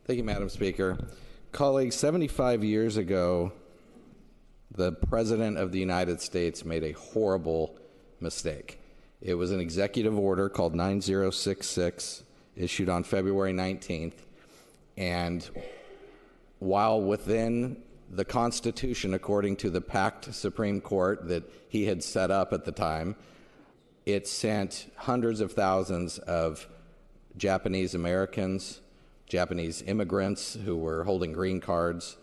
Thank you, Madam Speaker. Colleagues, 75 years ago, the President of the United States made a horrible mistake. It was an executive order called 9066, issued on February 19th, and while within the Constitution, according to the packed Supreme Court that he had set up at the time, it sent hundreds of thousands of Japanese Americans, Japanese immigrants who were holding green cards,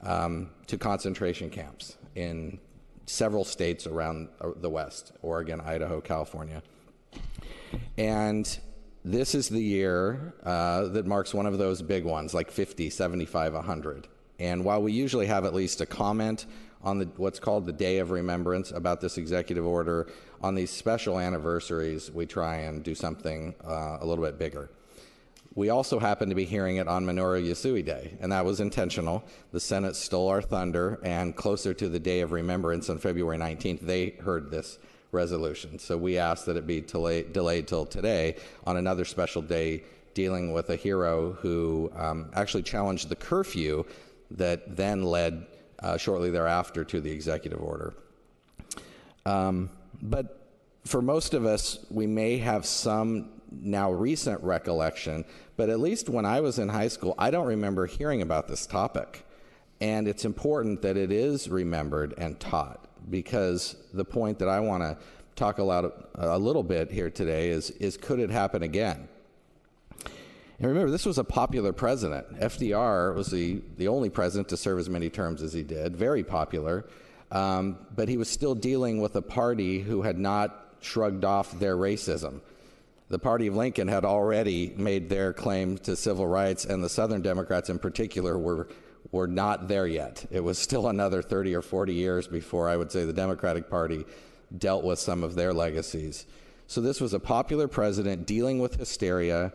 to concentration camps in several states around the West, Oregon, Idaho, California. And this is the year that marks one of those big ones, like 50, 75, 100. And while we usually have at least a comment on what's called the Day of Remembrance about this executive order, on these special anniversaries, we try and do something a little bit bigger. We also happen to be hearing it on Minoru Yasui Day, and that was intentional. The Senate stole our thunder, and closer to the Day of Remembrance on February 19th, they heard this resolution. So we asked that it be delayed till today on another special day dealing with a hero who actually challenged the curfew that then led shortly thereafter to the executive order. But for most of us, we may have some now recent recollection, but at least when I was in high school, I don't remember hearing about this topic. And it's important that it is remembered and taught, because the point that I want to talk a little bit here today is could it happen again? And remember, this was a popular president. FDR was the only president to serve as many terms as he did, very popular, but he was still dealing with a party who had not shrugged off their racism. The party of Lincoln had already made their claim to civil rights, and the Southern Democrats in particular were not there yet. It was still another 30 or 40 years before I would say the Democratic Party dealt with some of their legacies. So this was a popular president dealing with hysteria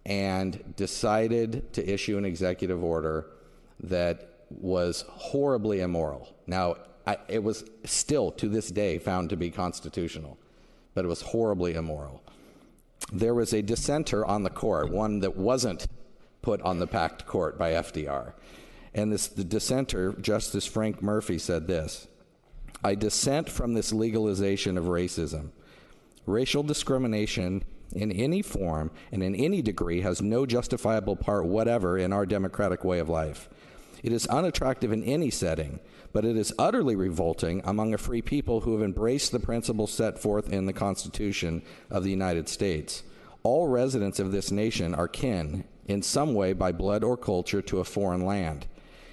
and decided to issue an executive order that was horribly immoral. Now, it was still to this day found to be constitutional, but it was horribly immoral. There was a dissenter on the court, one that wasn't put on the packed court by FDR. And the dissenter, Justice Frank Murphy, said this: "I dissent from this legalization of racism. Racial discrimination in any form and in any degree has no justifiable part whatever in our democratic way of life. It is unattractive in any setting, but it is utterly revolting among a free people who have embraced the principles set forth in the Constitution of the United States. All residents of this nation are kin, in some way by blood or culture, to a foreign land.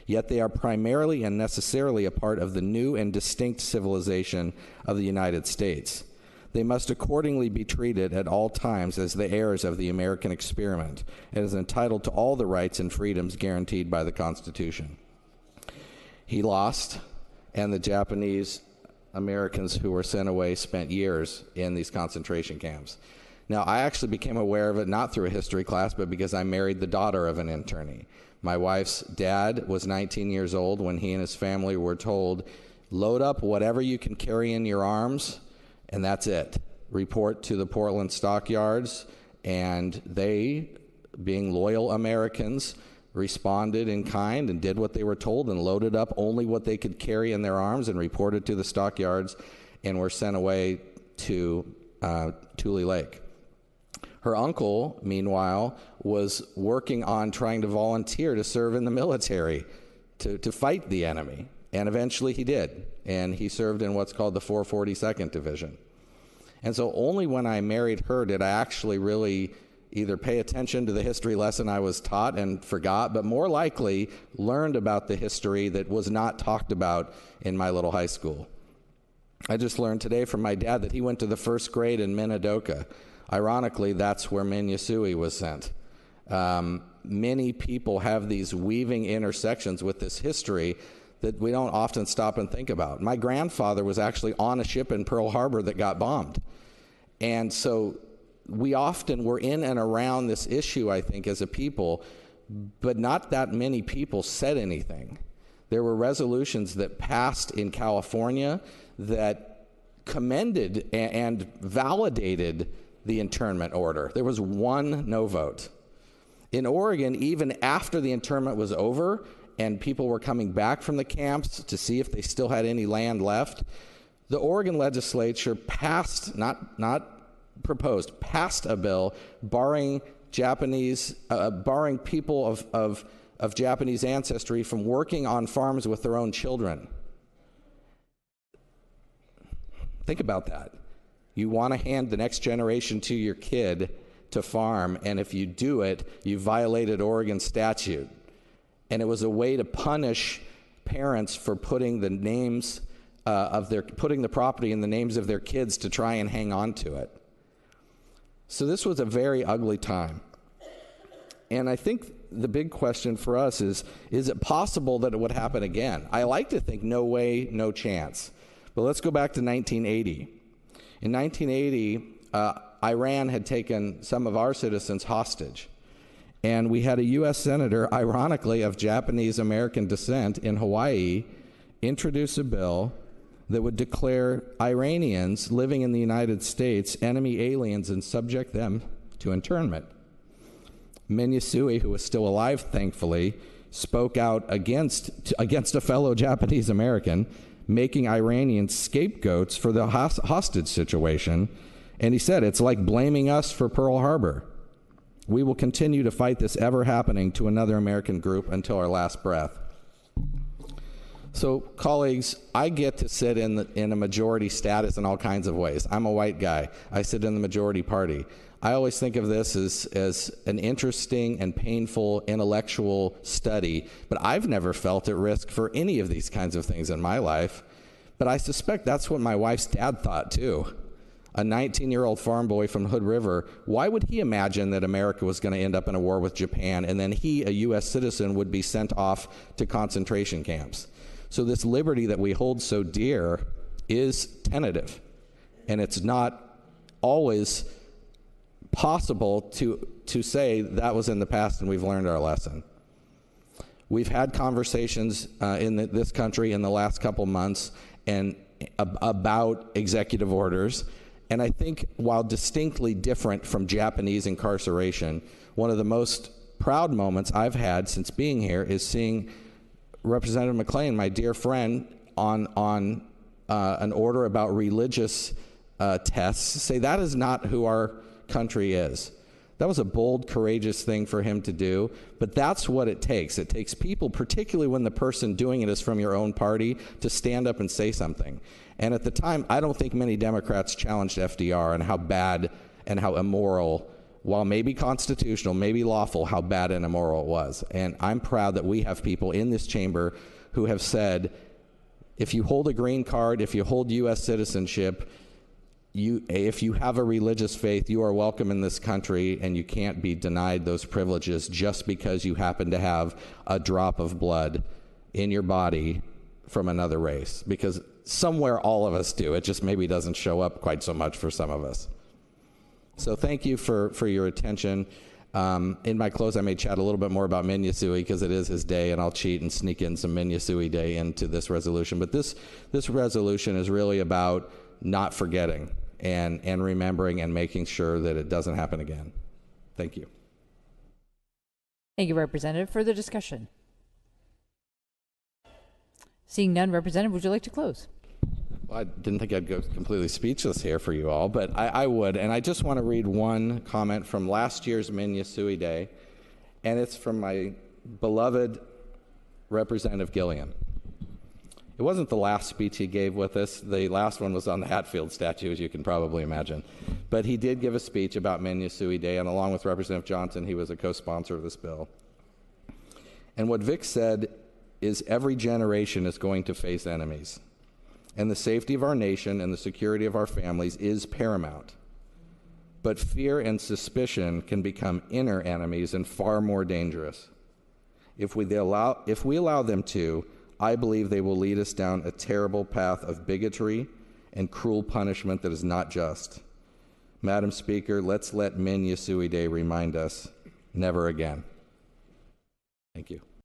Yet they are primarily and necessarily a part of the new and distinct civilization of the United States. They must accordingly be treated at all times as the heirs of the American experiment and as entitled to all the rights and freedoms guaranteed by the Constitution." He lost, and the Japanese Americans who were sent away spent years in these concentration camps. Now, I actually became aware of it not through a history class, but because I married the daughter of an internee. My wife's dad was 19 years old when he and his family were told, "Load up whatever you can carry in your arms, and that's it. Report to the Portland stockyards," and they, being loyal Americans, responded in kind and did what they were told and loaded up only what they could carry in their arms and reported to the stockyards and were sent away to Tule Lake. Her uncle, meanwhile, was working on trying to volunteer to serve in the military to fight the enemy, and eventually he did, and he served in what's called the 442nd Division. And so only when I married her did I actually really either pay attention to the history lesson I was taught and forgot, but more likely learned about the history that was not talked about in my little high school. I just learned today from my dad that he went to the first grade in Minidoka. Ironically, that's where Min Yasui was sent. Many people have these weaving intersections with this history that we don't often stop and think about. My grandfather was actually on a ship in Pearl Harbor that got bombed. And so we often were in and around this issue, I think, as a people, but not that many people said anything. There were resolutions that passed in California that commended and validated the internment order. There was one no vote. In Oregon, even after the internment was over and people were coming back from the camps to see if they still had any land left, the Oregon legislature passed, not proposed, passed a bill barring people of Japanese ancestry from working on farms with their own children. Think about that. You want to hand the next generation to your kid to farm, and if you do it, you violated Oregon statute. And it was a way to punish parents for putting the names putting the property in the names of their kids to try and hang on to it. So this was a very ugly time. And I think the big question for us is it possible that it would happen again? I like to think no way, no chance. But let's go back to 1980. In 1980, Iran had taken some of our citizens hostage. And we had a U.S. senator, ironically of Japanese American descent in Hawaii, introduce a bill that would declare Iranians living in the United States enemy aliens and subject them to internment. Minoru Yasui, who was still alive, thankfully, spoke out against a fellow Japanese American, making Iranians scapegoats for the hostage situation. And he said, it's like blaming us for Pearl Harbor. We will continue to fight this ever happening to another American group until our last breath. So, colleagues, I get to sit in a majority status in all kinds of ways. I'm a white guy. I sit in the majority party. I always think of this as an interesting and painful intellectual study, but I've never felt at risk for any of these kinds of things in my life. But I suspect that's what my wife's dad thought, too. A 19-year-old farm boy from Hood River, why would he imagine that America was going to end up in a war with Japan and then he, a U.S. citizen, would be sent off to concentration camps? So this liberty that we hold so dear is tentative, and it's not always possible to say that was in the past and we've learned our lesson. We've had conversations in this country in the last couple months and about executive orders, and I think while distinctly different from Japanese incarceration, one of the most proud moments I've had since being here is seeing Representative McLean, my dear friend, on an order about religious tests, say that is not who our country is. That was a bold, courageous thing for him to do, but that's what it takes. It takes people, particularly when the person doing it is from your own party, to stand up and say something. And at the time, I don't think many Democrats challenged FDR and how bad and how immoral, while maybe constitutional, maybe lawful, how bad and immoral it was. And I'm proud that we have people in this chamber who have said, if you hold a green card, if you hold U.S. citizenship, if you have a religious faith, you are welcome in this country, and you can't be denied those privileges just because you happen to have a drop of blood in your body from another race. Because somewhere all of us do. It just maybe doesn't show up quite so much for some of us. So thank you for your attention. In my close, I may chat a little bit more about Minoru Yasui because it is his day, and I'll cheat and sneak in some Minoru Yasui Day into this resolution. But this resolution is really about not forgetting and remembering and making sure that it doesn't happen again. Thank you. Thank you, Representative. Further discussion? Seeing none, Representative, would you like to close? Well, I didn't think I'd go completely speechless here for you all, but I would. And I just want to read one comment from last year's Minoru Yasui Day, and it's from my beloved Representative Gilliam. It wasn't the last speech he gave with us. The last one was on the Hatfield statue, as you can probably imagine. But he did give a speech about Minoru Yasui Day, and along with Representative Johnson, he was a co-sponsor of this bill. And what Vic said is every generation is going to face enemies. And the safety of our nation and the security of our families is paramount. But fear and suspicion can become inner enemies and far more dangerous. If we allow them to, I believe they will lead us down a terrible path of bigotry and cruel punishment that is not just. Madam Speaker, let's let Minoru Yasui Day remind us, never again. Thank you.